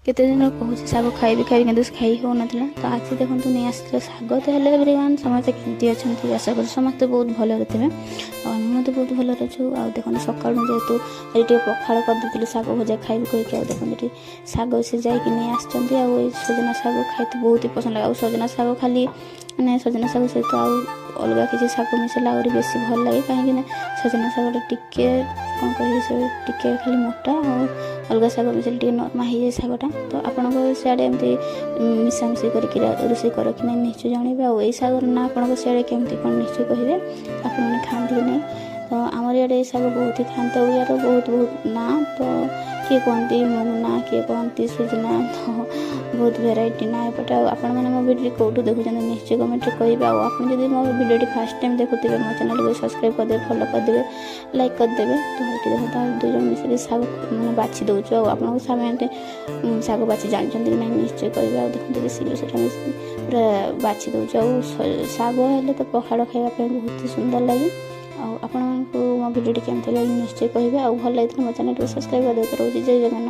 केते दिन कहूँ शाग खाइबी खाइबी कि खाई हो ना तो आज देखो नहीं आस शाग तो हेल्ले एवरीवन समस्ते केमती अच्छा आशा कर समस्ते बहुत भलरे थे आम तो बहुत भलरे अच्छु आ देखो सका जेहेतु ये पखाड़ करदे शाग भजा खाइबी कहीकि देखो शाग से जाकि नहीं आसचंदी सजना शाग खाई बहुत ही पसंद लगे सजना शाग खाली मैंने सजना शाग सहित अलग किसी शाग मिसेला आहरी बेस भल लगे कहीं सजना शागटा टिके कौन कह टिके खाली मोटा और अलग शाग मिसेल टे नरमा हो जाए शागटा तो आपको सियाड़े एमती मिसामिशी करके रोषे कर कि निश्चय जनइबे आई शागर ना आपको सियाड़े केमती कौन निश्चय कहे आपने खाती कि नहीं तो आमर इे शाग बहुत ही खाते यार बहुत बहुत ना तो किए कहती मुगना किए कहती सुजना तो बहुत भेराइटी ना एपटे आपण मैंने मो भिडियो कौटू देखुं निश्चय कमेंट कहे आप मो भिडियो फास्ट टाइम देखुए मो चैनल को सब्सक्राइब करदे फॉलो करदे लाइक करदे तो ये देखो दुई जन मिसे शाग मैंने बाछि दौचु आपको सामने शाग बाछि जानते कि नहीं निश्चय कहे देखते शीघ्र से पूरा बाछि दौचु शाग हेल्ले तो पखाड़ खावाई बहुत ही सुंदर लगे आपको मो भिडियो केमती लगे निश्चय कहे भल लगे मो चैनल को सब्सक्राइब करदे रोज जय जगन्नाथ।